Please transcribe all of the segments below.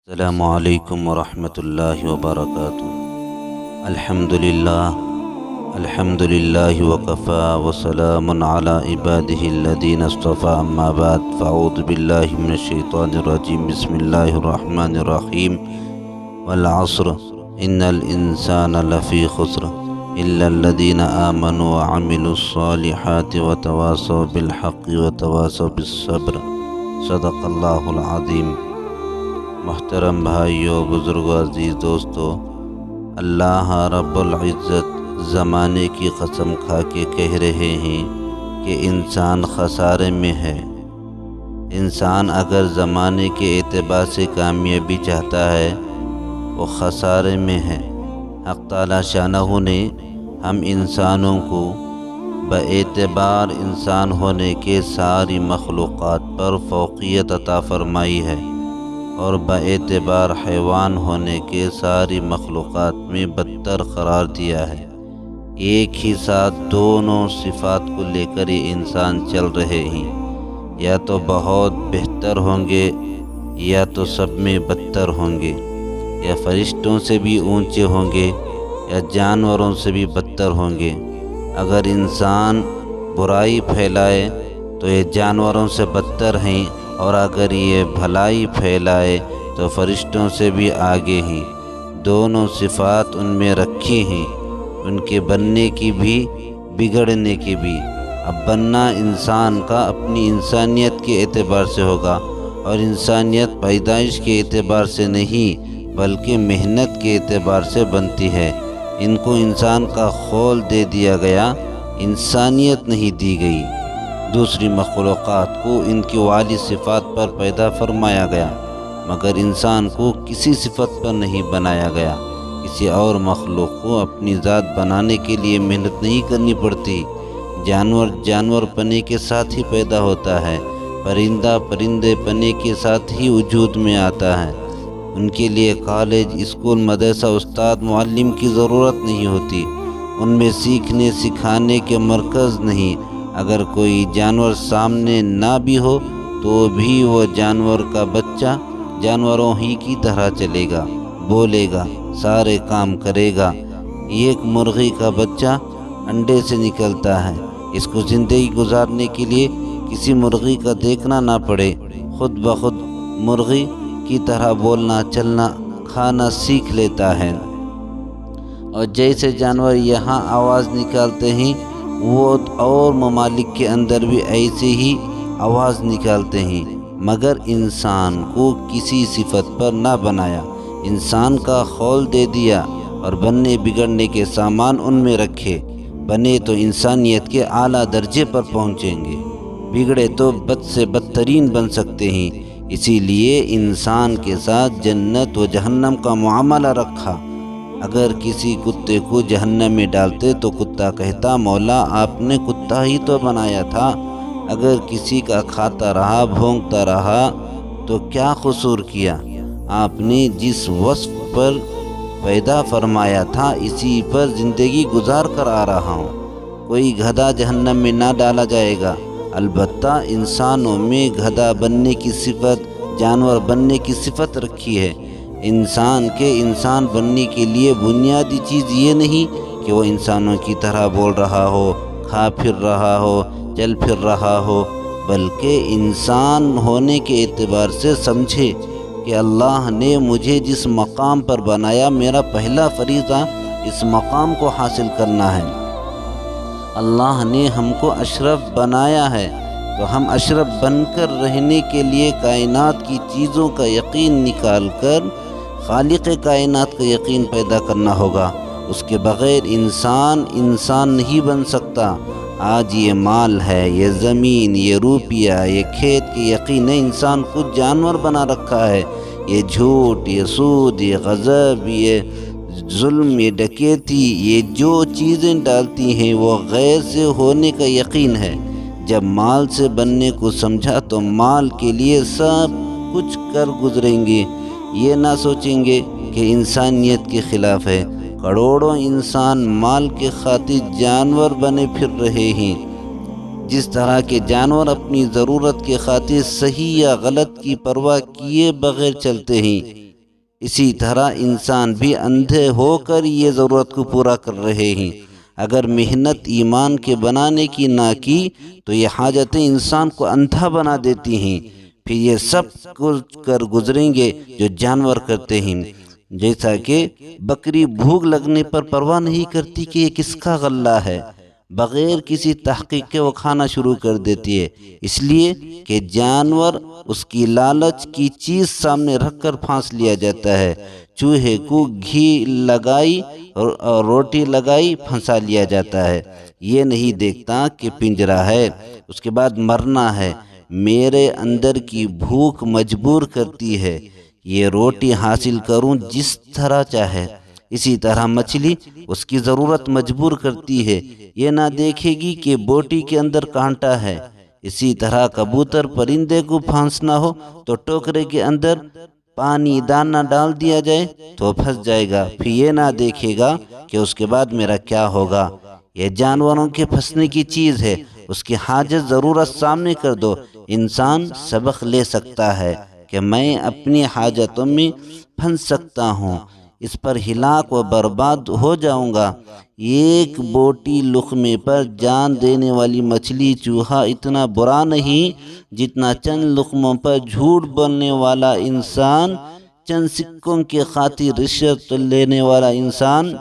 السلام علیکم ورحمۃ اللہ وبرکاتہ۔ الحمد للہ وکفی وسلام علی عبادہ الذین اصطفی، اما بعد فاعوذ باللہ من الشیطان الرجیم، بسم اللہ الرحمن الرحیم۔ والعصر ان الانسان لفی خسر الا الذین آمنوا وعملوا الصالحات وتواصوا بالحق وتواصوا بالصبر، صدق اللہ العظیم۔ محترم بھائیو، بزرگو، عزیز دوستو، اللہ رب العزت زمانے کی قسم کھا کے کہہ رہے ہیں کہ انسان خسارے میں ہے۔ انسان اگر زمانے کے اعتبار سے کامیابی چاہتا ہے وہ خسارے میں ہے۔ حق تعالی شانہ نے ہم انسانوں کو باعتبار انسان ہونے کے ساری مخلوقات پر فوقیت عطا فرمائی ہے، اور باعتبار حیوان ہونے کے ساری مخلوقات میں بدتر قرار دیا ہے۔ ایک ہی ساتھ دونوں صفات کو لے کر یہ انسان چل رہے ہیں، یا تو بہت بہتر ہوں گے یا تو سب میں بدتر ہوں گے، یا فرشتوں سے بھی اونچے ہوں گے یا جانوروں سے بھی بدتر ہوں گے۔ اگر انسان برائی پھیلائے تو یہ جانوروں سے بدتر ہیں، اور اگر یہ بھلائی پھیلائے تو فرشتوں سے بھی آگے ہیں۔ دونوں صفات ان میں رکھی ہیں، ان کے بننے کی بھی بگڑنے کی بھی۔ اب بننا انسان کا اپنی انسانیت کے اعتبار سے ہوگا، اور انسانیت پیدائش کے اعتبار سے نہیں بلکہ محنت کے اعتبار سے بنتی ہے۔ ان کو انسان کا خول دے دیا گیا، انسانیت نہیں دی گئی۔ دوسری مخلوقات کو ان کی والی صفات پر پیدا فرمایا گیا، مگر انسان کو کسی صفت پر نہیں بنایا گیا۔ کسی اور مخلوق کو اپنی ذات بنانے کے لیے محنت نہیں کرنی پڑتی۔ جانور پنے کے ساتھ ہی پیدا ہوتا ہے، پرندہ پرندے پنے کے ساتھ ہی وجود میں آتا ہے۔ ان کے لیے کالج، اسکول، مدرسہ، استاد، معلم کی ضرورت نہیں ہوتی۔ ان میں سیکھنے سکھانے کے مرکز نہیں۔ اگر کوئی جانور سامنے نہ بھی ہو تو بھی وہ جانور کا بچہ جانوروں ہی کی طرح چلے گا، بولے گا، سارے کام کرے گا۔ ایک مرغی کا بچہ انڈے سے نکلتا ہے، اس کو زندگی گزارنے کے لیے کسی مرغی کا دیکھنا نہ پڑے، خود بخود مرغی کی طرح بولنا، چلنا، کھانا سیکھ لیتا ہے۔ اور جیسے جانور یہاں آواز نکالتے ہیں وہ اور ممالک کے اندر بھی ایسے ہی آواز نکالتے ہیں، مگر انسان کو کسی صفت پر نہ بنایا۔ انسان کا خول دے دیا اور بننے بگڑنے کے سامان ان میں رکھے۔ بنے تو انسانیت کے اعلیٰ درجے پر پہنچیں گے، بگڑے تو بد سے بدترین بن سکتے ہیں۔ اسی لیے انسان کے ساتھ جنت و جہنم کا معاملہ رکھا۔ اگر کسی کتے کو جہنم میں ڈالتے تو کتا کہتا، مولا آپ نے کتا ہی تو بنایا تھا۔ اگر کسی کا کھاتا رہا، بھونکتا رہا تو کیا قصور کیا؟ آپ نے جس وصف پر پیدا فرمایا تھا اسی پر زندگی گزار کر آ رہا ہوں۔ کوئی گدھا جہنم میں نہ ڈالا جائے گا، البتہ انسانوں میں گدھا بننے کی صفت، جانور بننے کی صفت رکھی ہے۔ انسان کے انسان بننے کے لیے بنیادی چیز یہ نہیں کہ وہ انسانوں کی طرح بول رہا ہو، کھا پھر رہا ہو، چل پھر رہا ہو، بلکہ انسان ہونے کے اعتبار سے سمجھے کہ اللہ نے مجھے جس مقام پر بنایا، میرا پہلا فریضہ اس مقام کو حاصل کرنا ہے۔ اللہ نے ہم کو اشرف بنایا ہے تو ہم اشرف بن کر رہنے کے لیے کائنات کی چیزوں کا یقین نکال کر خالق کائنات کا یقین پیدا کرنا ہوگا۔ اس کے بغیر انسان نہیں بن سکتا۔ آج یہ مال ہے، یہ زمین، یہ روپیہ، یہ کھیت کے یقین نے انسان کو جانور بنا رکھا ہے۔ یہ جھوٹ، یہ سود، یہ غضب، یہ ظلم، یہ ڈکیتی، یہ جو چیزیں ڈالتی ہیں وہ غیر سے ہونے کا یقین ہے۔ جب مال سے بننے کو سمجھا تو مال کے لیے سب کچھ کر گزریں گے، یہ نہ سوچیں گے کہ انسانیت کے خلاف ہے۔ کروڑوں انسان مال کے خاطر جانور بنے پھر رہے ہیں۔ جس طرح کے جانور اپنی ضرورت کے خاطر صحیح یا غلط کی پرواہ کیے بغیر چلتے ہیں، اسی طرح انسان بھی اندھے ہو کر یہ ضرورت کو پورا کر رہے ہیں۔ اگر محنت ایمان کے بنانے کی نہ کی تو یہ حاجتیں انسان کو اندھا بنا دیتی ہیں، پھر یہ سب کچھ کر گزریں گے جو جانور کرتے ہیں۔ جیسا کہ بکری بھوک لگنے پر پرواہ نہیں کرتی کہ یہ کس کا غلہ ہے، بغیر کسی تحقیق کے وہ کھانا شروع کر دیتی ہے، اس لیے کہ جانور اس کی لالچ کی چیز سامنے رکھ کر پھانس لیا جاتا ہے۔ چوہے کو گھی لگائی اور روٹی لگائی پھنسا لیا جاتا ہے، یہ نہیں دیکھتا کہ پنجرہ ہے، اس کے بعد مرنا ہے۔ میرے اندر کی بھوک مجبور کرتی ہے، یہ روٹی حاصل کروں جس طرح چاہے۔ اسی طرح مچھلی اس کی ضرورت مجبور کرتی ہے، یہ نہ دیکھے گی کہ بوٹی کے اندر کانٹا ہے۔ اسی طرح کبوتر پرندے کو پھانسنا ہو تو ٹوکرے کے اندر پانی دانہ ڈال دیا جائے تو پھنس جائے گا، پھر یہ نہ دیکھے گا کہ اس کے بعد میرا کیا ہوگا۔ یہ جانوروں کے پھنسنے کی چیز ہے، اس کی حاجت ضرورت سامنے کر دو، انسان سبق لے سکتا ہے کہ میں اپنی حاجتوں میں پھنس سکتا ہوں، اس پر ہلاک و برباد ہو جاؤں گا۔ ایک بوٹی لقمے پر جان دینے والی مچھلی چوہا اتنا برا نہیں جتنا چند لقموں پر جھوٹ بولنے والا انسان، چند سکوں کی خاطر رشوت لینے والا انسان،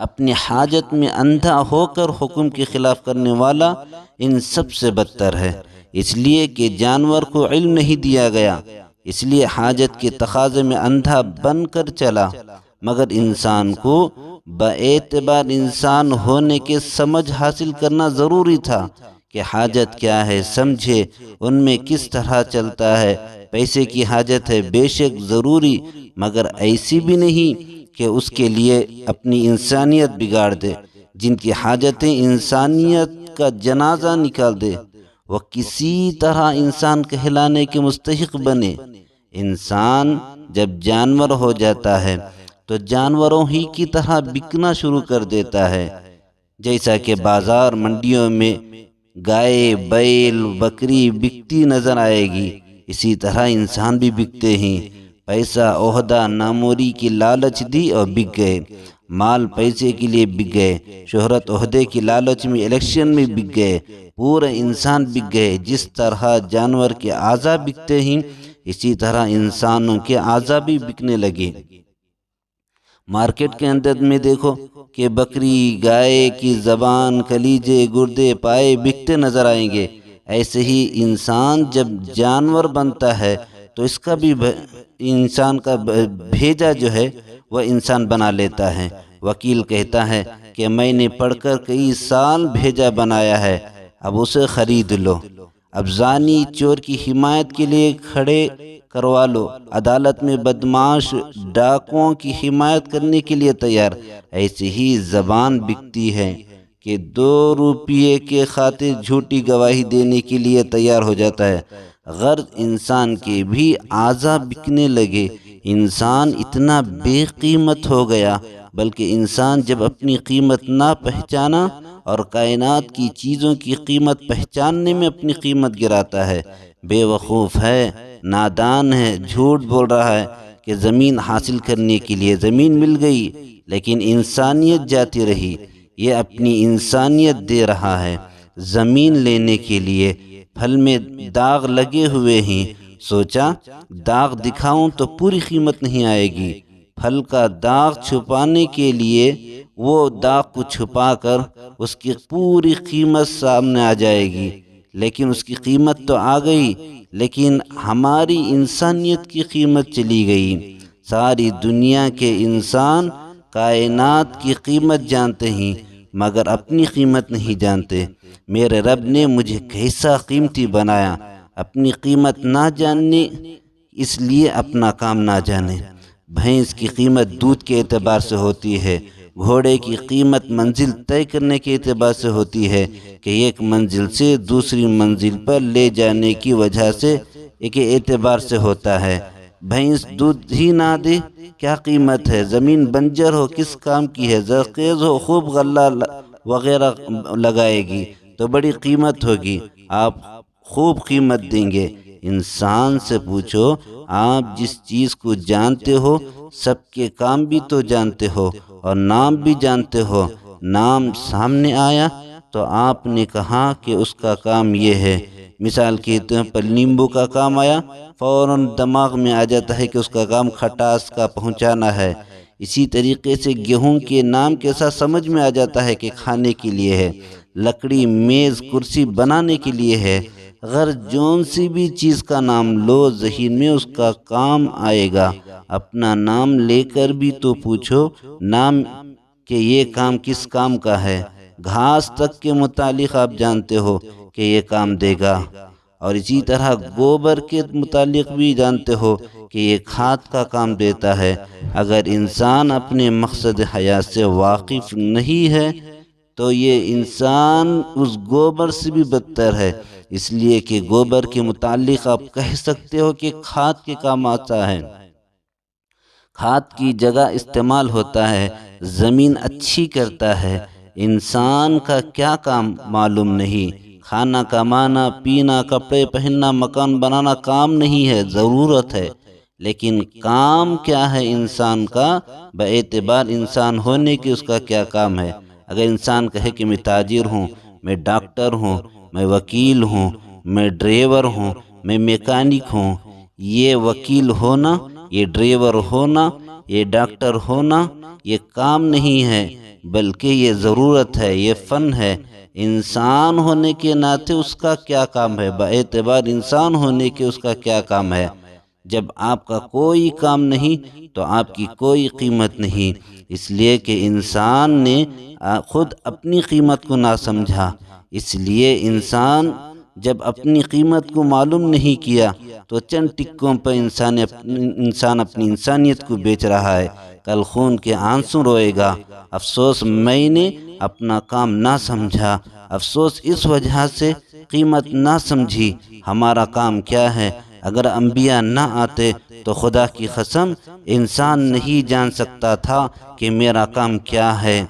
اپنی حاجت میں اندھا ہو کر حکم کے خلاف کرنے والا ان سب سے بدتر ہے۔ اس لیے کہ جانور کو علم نہیں دیا گیا، اس لیے حاجت کے تقاضے میں اندھا بن کر چلا، مگر انسان کو باعتبار انسان ہونے کے سمجھ حاصل کرنا ضروری تھا کہ حاجت کیا ہے، سمجھے ان میں کس طرح چلتا ہے۔ پیسے کی حاجت ہے بے شک ضروری، مگر ایسی بھی نہیں کہ اس کے لیے اپنی انسانیت بگاڑ دے۔ جن کی حاجتیں انسانیت کا جنازہ نکال دے وہ کسی طرح انسان کہلانے کے مستحق بنے۔ انسان جب جانور ہو جاتا ہے تو جانوروں ہی کی طرح بکنا شروع کر دیتا ہے، جیسا کہ بازار منڈیوں میں گائے، بیل، بکری بکتی نظر آئے گی، اسی طرح انسان بھی بکتے ہیں۔ پیسہ، عہدہ، ناموری کی لالچ دی اور بک گئے، مال پیسے کے لیے بک گئے، شہرت عہدے کی لالچ میں الیکشن میں بک گئے، پورے انسان بک گئے۔ جس طرح جانور کے اعضاء بکتے ہیں اسی طرح انسانوں کے اعضاء بھی بکنے لگے۔ مارکیٹ کے اندر میں دیکھو کہ بکری، گائے کی زبان، کلیجے، گردے، پائے بکتے نظر آئیں گے۔ ایسے ہی انسان جب جانور بنتا ہے تو اس کا بھی انسان کا بھیجا جو ہے وہ انسان بنا لیتا ہے۔ وکیل کہتا ہے کہ میں نے پڑھ کر کئی سال بھیجا بنایا ہے، اب اسے خرید لو۔ اب زانی چور کی حمایت کے لیے کھڑے کروا لو، عدالت میں بدمعاش ڈاکوؤں کی حمایت کرنے کے لیے تیار۔ ایسی ہی زبان بکتی ہے کہ 2 روپے کے خاطر جھوٹی گواہی دینے کے لیے تیار ہو جاتا ہے۔ غرض انسان کے بھی اعضاء بکنے لگے، انسان اتنا بے قیمت ہو گیا، بلکہ انسان جب اپنی قیمت نہ پہچانا اور کائنات کی چیزوں کی قیمت پہچاننے میں اپنی قیمت گراتا ہے، بے وقوف ہے، نادان ہے، جھوٹ بول رہا ہے کہ زمین حاصل کرنے کے لیے زمین مل گئی لیکن انسانیت جاتی رہی، یہ اپنی انسانیت دے رہا ہے۔ زمین لینے کے لیے پھل میں داغ لگے ہوئے ہیں، سوچا داغ دکھاؤں تو پوری قیمت نہیں آئے گی، پھل کا داغ چھپانے کے لیے وہ داغ کو چھپا کر اس کی پوری قیمت سامنے آ جائے گی، لیکن اس کی قیمت تو آ گئی لیکن ہماری انسانیت کی قیمت چلی گئی۔ ساری دنیا کے انسان کائنات کی قیمت جانتے ہیں مگر اپنی قیمت نہیں جانتے۔ میرے رب نے مجھے کیسا قیمتی بنایا، اپنی قیمت نہ جاننے اس لیے اپنا کام نہ جانے۔ بھینس کی قیمت دودھ کے اعتبار سے ہوتی ہے، گھوڑے کی قیمت منزل طے کرنے کے اعتبار سے ہوتی ہے کہ ایک منزل سے دوسری منزل پر لے جانے کی وجہ سے ایک اعتبار سے ہوتا ہے۔ بھینس دودھ ہی نہ دے کیا قیمت ہے، زمین بنجر ہو کس کام کی ہے، زرخیز ہو خوب غلہ وغیرہ لگائے گی تو بڑی قیمت ہوگی، آپ خوب قیمت دیں گے۔ انسان سے پوچھو، آپ جس چیز کو جانتے ہو سب کے کام بھی تو جانتے ہو اور نام بھی جانتے ہو۔ نام سامنے آیا تو آپ نے کہا کہ اس کا کام یہ ہے۔ مثال کے طور پر نیمبو کا کام آیا، فوراً دماغ میں آ جاتا ہے کہ اس کا کام کھٹاس کا پہنچانا ہے۔ اسی طریقے سے گیہوں کے نام کے ساتھ سمجھ میں آ جاتا ہے کہ کھانے کے لیے ہے، لکڑی میز کرسی بنانے کے لیے ہے۔ اگر جون سی بھی چیز کا نام لو ذہن میں اس کا کام آئے گا۔ اپنا نام لے کر بھی تو پوچھو نام کہ یہ کام کس کام کا ہے۔ گھاس تک کے متعلق آپ جانتے ہو کہ یہ کام دے گا، اور اسی طرح گوبر کے متعلق بھی جانتے ہو کہ یہ کھاد کا کام دیتا ہے۔ اگر انسان اپنے مقصد حیات سے واقف نہیں ہے تو یہ انسان اس گوبر سے بھی بدتر ہے، اس لیے کہ گوبر کے متعلق آپ کہہ سکتے ہو کہ کھاد کے کام آتا ہے، کھاد کی جگہ استعمال ہوتا ہے، زمین اچھی کرتا ہے۔ انسان کا کیا کام معلوم نہیں۔ کھانا کمانا، پینا، کپڑے پہننا، مکان بنانا کام نہیں ہے، ضرورت ہے، لیکن کام کیا ہے انسان کا؟ باعتبار انسان ہونے کے اس کا کیا کام ہے۔ اگر انسان کہے کہ میں تاجر ہوں، میں ڈاکٹر ہوں، میں وکیل ہوں، میں ڈرائیور ہوں، میں میکینک ہوں، یہ وکیل ہونا، یہ ڈرائیور ہونا، یہ ڈاکٹر ہونا یہ کام نہیں ہے، بلکہ یہ ضرورت ہے، یہ فن ہے۔ انسان ہونے کے ناطے اس کا کیا کام ہے، باعتبار انسان ہونے کے اس کا کیا کام ہے۔ جب آپ کا کوئی کام نہیں تو آپ کی کوئی قیمت نہیں، اس لیے کہ انسان نے خود اپنی قیمت کو نہ سمجھا۔ اس لیے انسان جب اپنی قیمت کو معلوم نہیں کیا تو چند ٹکوں پر انسان اپنی انسانیت کو بیچ رہا ہے۔ کل خون کے آنسو روئے گا، افسوس میں نے اپنا کام نہ سمجھا، افسوس اس وجہ سے قیمت نہ سمجھی۔ ہمارا کام کیا ہے؟ اگر انبیاء نہ آتے تو خدا کی قسم انسان نہیں جان سکتا تھا کہ میرا کام کیا ہے۔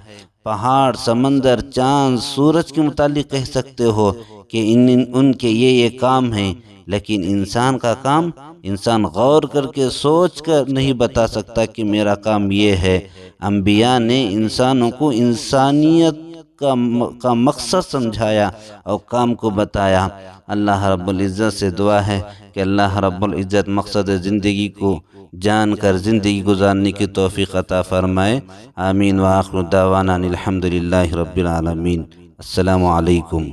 پہاڑ، سمندر، چاند، سورج کے متعلق کہہ سکتے ہو کہ ان کے یہ کام ہیں، لیکن انسان کا کام انسان غور کر کے سوچ کر نہیں بتا سکتا کہ میرا کام یہ ہے۔ انبیاء نے انسانوں کو انسانیت کا مقصد سمجھایا اور کام کو بتایا۔ اللہ رب العزت سے دعا ہے کہ اللہ رب العزت مقصد زندگی کو جان کر زندگی گزارنے کی توفیق عطا فرمائے۔ آمین وآخر دعوانا الحمدللہ رب العالمین۔ السلام علیکم۔